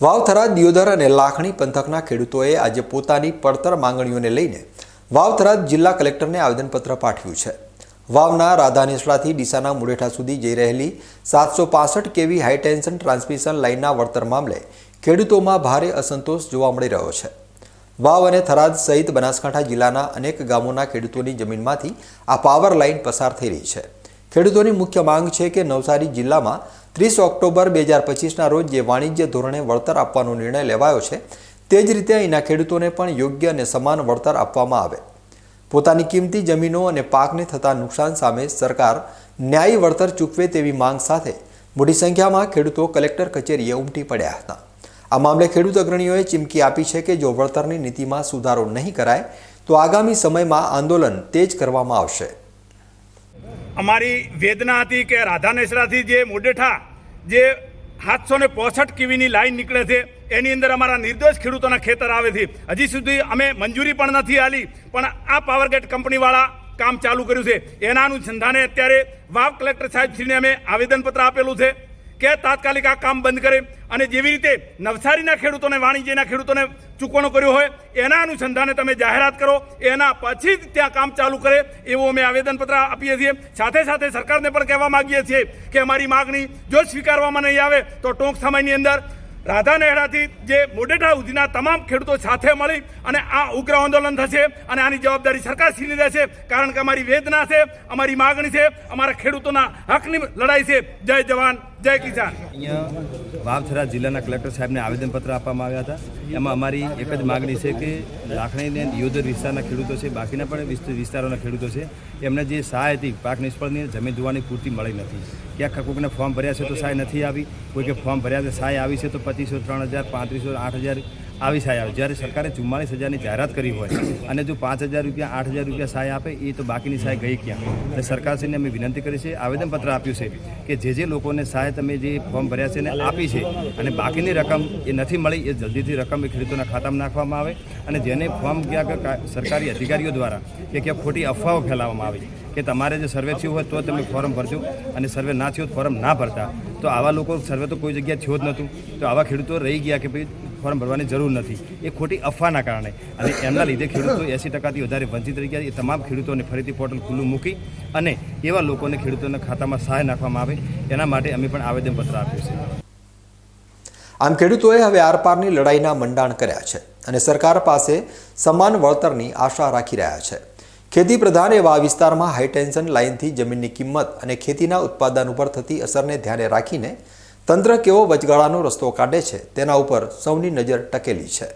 વાવથરા દિયોદર અને લાખણી પંથકના ખેડૂતોએ આજે પોતાની પડતર માંગણીઓને લઈને વાવથરા જિલ્લા કલેક્ટરને આવેદનપત્ર પાઠવ્યું છે। વાવના રાધાનેસડાથી ડીસાના મુડેઠા સુધી જઈ રહેલી 765 કેવી હાઈ ટેન્શન ટ્રાન્સમિશન લાઇનના વળતર મામલે ખેડૂતોમાં ભારે અસંતોષ જોવા મળી રહ્યો છે। વાવ અને થરાદ સહિત બનાસકાંઠા જિલ્લાના અનેક ગામોના ખેડૂતોની જમીનમાંથી આ પાવર લાઇન પસાર થઈ રહી છે। ખેડૂતોની મુખ્ય માંગ છે કે નવસારી જિલ્લામાં 30 ઓક્ટોબર 2025ના રોજ જે વાણિજ્ય ધોરણે વળતર આપવાનો નિર્ણય લેવાયો છે તે જ રીતે અહીંના ખેડૂતોને પણ યોગ્ય અને સમાન વળતર આપવામાં આવે। પોતાની કિંમતી જમીનો અને પાકને થતા નુકસાન સામે સરકાર ન્યાયી વળતર ચૂકવે તેવી માંગ સાથે મોટી સંખ્યામાં ખેડૂતો કલેક્ટર કચેરીએ ઉમટી પડ્યા હતા। આ મામલે ખેડૂત અગ્રણીઓએ ચીમકી આપી છે કે જો વળતરની નીતિમાં સુધારો નહીં કરાય તો આગામી સમયમાં આંદોલન તેજ કરવામાં આવશે। અમારી વેદના હતી કે રાધાનેસડાથી જે મુડેઠા જે 765 કેવીની લાઈન નીકળે છે એની અંદર અમારા નિર્દોષ ખેડૂતોના ખેતર આવે છે। હજી સુધી અમે મંજૂરી પણ નથી આલી, પણ આ પાવરગેટ કંપનીવાળા કામ ચાલુ કર્યું છે। એના અનુસંધાને અત્યારે વાવ કલેક્ટર સાહેબશ્રીને અમે આવેદનપત્ર આપેલું છે કે તાત્કાલિક આ કામ બંધ કરે અને જેવી રીતે નવસારીના ખેડૂતોને વાણિજ્યના ખેડૂતોને ચૂકવણો કર્યો હોય એના અનુસંધાને તમે જાહેરાત કરો, એના પછી જ ત્યાં કામ ચાલુ કરે એવું અમે આવેદનપત્ર આપીએ છીએ। સાથે સાથે સરકારને પણ કહેવા માગીએ છીએ કે અમારી માગણી જો સ્વીકારવામાં નહીં આવે તો ટૂંક સમયની અંદર રાધાનેસડાથી જે મુડેઠા સુધીના તમામ ખેડૂતો સાથે મળી અને આ ઉગ્ર આંદોલન થશે અને આની જવાબદારી સરકારશ્રીની રહેશે, કારણ કે અમારી વેદના છે, અમારી માગણી છે, અમારા ખેડૂતોના હકની લડાઈ છે। જય જવાન જય કિસાન। અહીંયા વાવથરા જિલ્લાના કલેક્ટર સાહેબને આવેદનપત્ર આપવામાં આવ્યા હતા। એમાં અમારી એક જ માગણી છે કે લાખણી અને દિયોદર વિસ્તારના ખેડૂતો છે, બાકીના પણ વિસ્તારોના ખેડૂતો છે, એમને જે સહાય હતી પાક નિષ્ફળની જમીન ધોવાની પૂરતી મળી નથી। ક્યાંક કોઈકને ફોર્મ ભર્યા છે તો સહાય નથી આવી, કોઈ કે ફોર્મ ભર્યા છે સહાય આવી છે તો 2500, 3000, 3500, 8000 આવી સહાય આવે। જ્યારે સરકારે 44,000ની જાહેરાત કરી હોય અને જો 5,000 રૂપિયા 8,000 રૂપિયા સહાય આપે એ તો બાકીની સહાય ગઈ ક્યાં? એટલે સરકારશ્રીને અમે વિનંતી કરી છે, આવેદનપત્ર આપ્યું છે કે જે લોકોને સહાય તમે જે ફોર્મ ભર્યા છે એને આપી છે અને બાકીની રકમ એ નથી મળી એ જલ્દીથી રકમ એ ખેડૂતોના ખાતામાં નાખવામાં આવે અને જેને ફોર્મ ક્યાંક સરકારી અધિકારીઓ દ્વારા કે ક્યાંક ખોટી અફવાઓ ફેલાવવામાં આવી કે તમારે જે સર્વે થયું હોય તો તમે ફોર્મ ભરજો અને સર્વે ના થયું ફોર્મ ના ભરતા, તો આવા લોકો સર્વે તો કોઈ જગ્યાએ થયો જ નહોતું, તો આવા ખેડૂતો રહી ગયા કે ભાઈ ફોર્મ ભરવાની જરૂર નથી, એ ખોટી અફવાના કારણે અને એમના લીધે ખેડૂતો 80%થી વધારે વંચિત રહી ગયા। એ તમામ ખેડૂતોને ફરીથી પોર્ટલ ખુલ્લું મૂકી અને એવા લોકોને ખેડૂતોના ખાતામાં સહાય નાખવામાં આવે એના માટે અમે પણ આવેદનપત્ર આપ્યું છે। આમ ખેડૂતોએ હવે આરપારની લડાઈના મંડાણ કર્યા છે અને સરકાર પાસે સમાન વળતરની આશા રાખી રહ્યા છે। ખેતી પ્રધાન એવા વિસ્તારમાં હાઈ ટેન્શન લાઇનથી જમીનની કિંમત અને ખેતીના ઉત્પાદન ઉપર થતી અસરને ધ્યાને રાખીને તંત્ર કેવો વચગાળાનો રસ્તો કાઢે છે તેના ઉપર સૌની નજર ટકેલી છે।